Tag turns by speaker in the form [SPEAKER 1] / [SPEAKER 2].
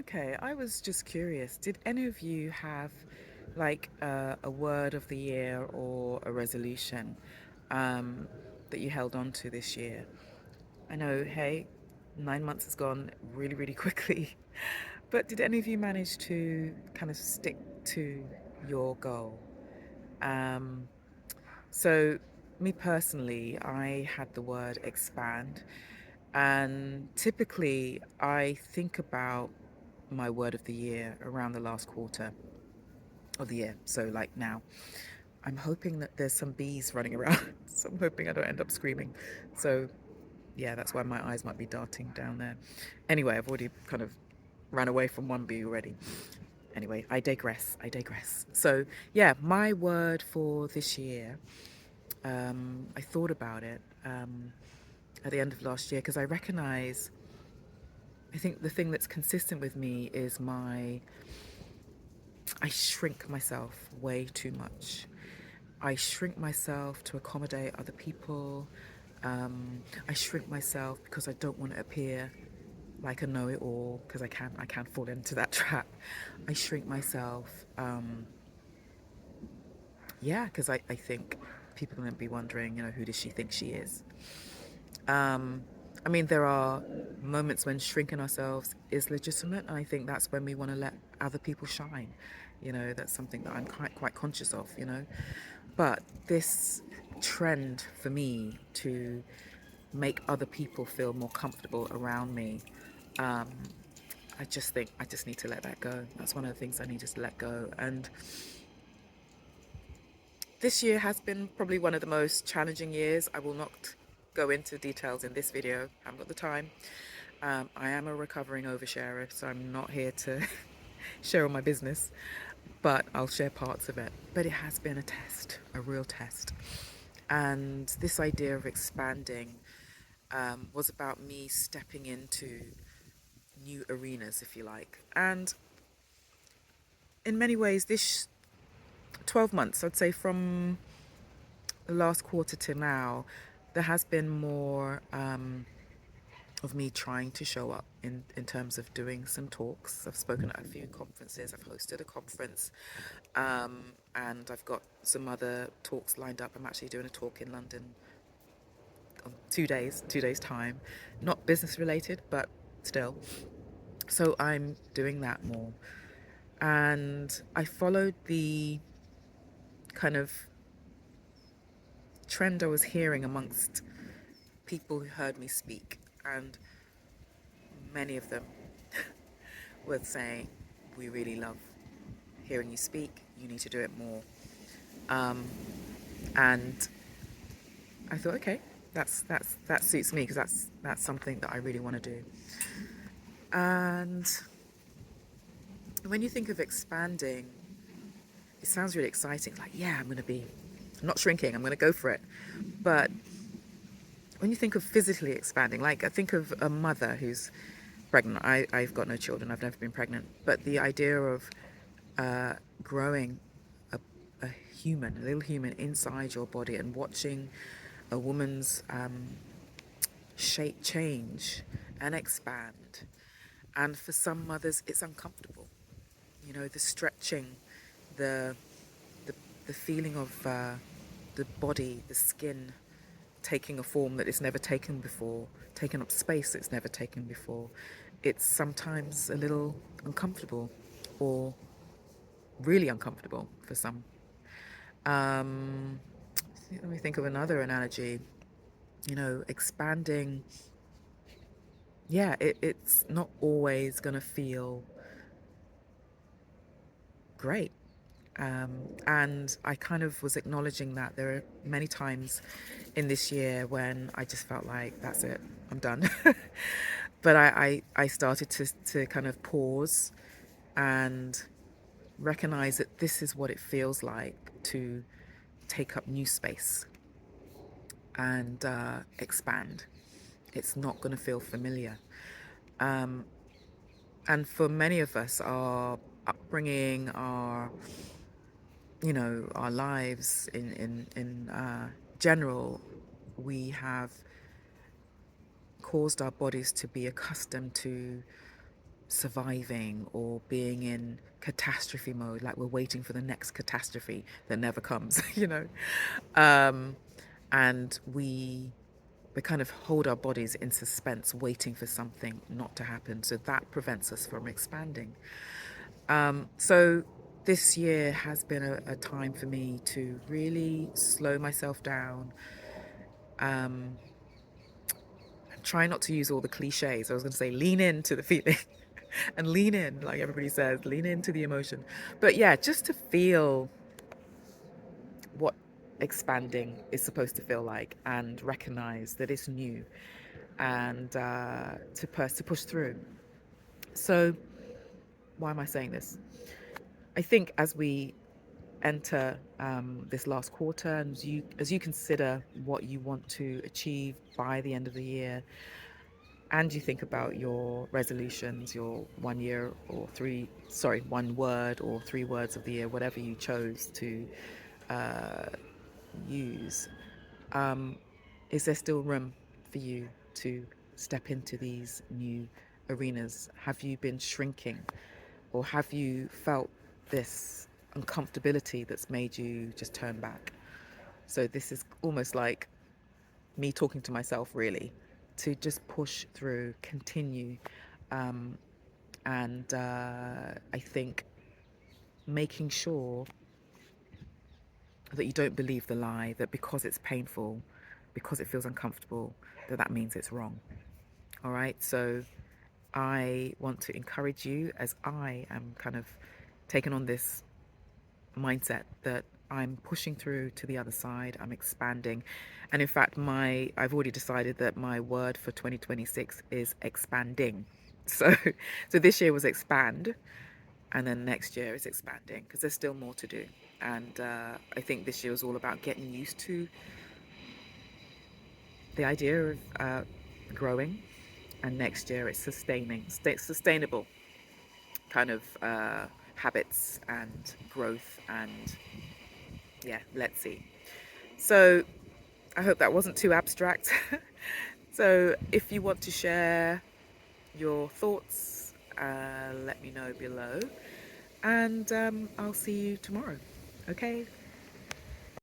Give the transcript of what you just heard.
[SPEAKER 1] Okay, I was just curious. Did any of you have like a word of the year or a resolution um, that you held on to this year? I know, hey, 9 months has gone really, really quickly. But did any of you manage to kind of stick to your goal? Um, so, me personally, I had the word expand. And typically, I think about my word of the year around the last quarter of the year. So, like now, I'm hoping that there's some bees running around. So, I'm hoping I don't end up screaming. So, yeah, that's why my eyes might be darting down there. Anyway, I've already kind of ran away from one bee already. Anyway, I digress. I digress. So, yeah, my word for this year, I thought about it at the end of last year because I think the thing that's consistent with me is I shrink myself way too much. I shrink myself to accommodate other people. I shrink myself because I don't want to appear like a know-it-all because I can fall into that trap. I shrink myself, yeah, because I think people are going to be wondering, who does she think she is? Um, I mean, there are moments when shrinking ourselves is legitimate, and I think that's when we want to let other people shine. That's something that I'm quite conscious of, But this trend for me to make other people feel more comfortable around me, um, I just think I just need to let that go. That's one of the things I need to let go. And this year has been probably one of the most challenging years. I will not go into details in this video. I haven't got the time. I am a recovering oversharer, so I'm not here to share all my business, but I'll share parts of it. But it has been a test, a real test. And this idea of expanding was about me stepping into new arenas, if you like. And in many ways, this 12 months, I'd say from the last quarter to now, there has been more of me trying to show up in terms of doing some talks. I've spoken at a few conferences, I've hosted a conference, and I've got some other talks lined up. I'm actually doing a talk in London on 2 days time, not business related, but still. So I'm doing that more. And I followed the kind of trend I was hearing amongst people who heard me speak. And many of them were saying, we really love hearing you speak. You need to do it more. Um, and I thought, okay, that suits me because that's something that I really want to do. And when you think of expanding, it sounds really exciting. Like, yeah, I'm not shrinking. I'm going to go for it. But when you think of physically expanding, like I think of a mother who's pregnant. I've got no children. I've never been pregnant. But the idea of growing a, a a little human inside your body and watching a woman's shape change and expand. And for some mothers, it's uncomfortable. The stretching, the the, the feeling of the body, the skin taking a form that it's never taken before, taking up space it's never taken before. It's sometimes a little uncomfortable or really uncomfortable for some. Um, Let me think of another analogy. Expanding, yeah, it's not always going to feel great. And I kind of was acknowledging that there are many times in this year when I just felt like, that's it, I'm done. But I started to kind of pause and recognize that this is what it feels like to take up new space and expand. It's not going to feel familiar. Um, and for many of us, our upbringing, our lives in general, we have caused our bodies to be accustomed to surviving or being in catastrophe mode, like we're waiting for the next catastrophe that never comes, you know. Um, and we kind of hold our bodies in suspense, waiting for something not to happen. So that prevents us from expanding. So this year has been a time for me to really slow myself down. Um, Try not to use all the cliches. I was going to say lean into the feeling and lean in, like everybody says, lean into the emotion. But yeah, just to feel what expanding is supposed to feel like and recognize that it's new and to push through. So why am I saying this? I think as we enter this last quarter, and as you consider what you want to achieve by the end of the year, and you think about your resolutions, your 1 year or one word or 3 words of the year, whatever you chose to uh, use, um, is there still room for you to step into these new arenas? Have you been shrinking, or have you felt this uncomfortability that's made you just turn back? So this is almost like me talking to myself, really, to just push through, continue, um, and I think making sure that you don't believe the lie that because it's painful, because it feels uncomfortable, that means it's wrong. All right, so I want to encourage you, as I am kind of taking on this mindset that I'm pushing through to the other side, I'm expanding. And in fact, I've already decided that my word for 2026 is expanding. So so this year was expand, and then next year is expanding, because there's still more to do. And I think this year was all about getting used to the idea of growing, and next year it's sustainable kind of habits and growth, and yeah, let's see. So I hope that wasn't too abstract. So if you want to share your thoughts, let me know below, and I'll see you tomorrow. Okay,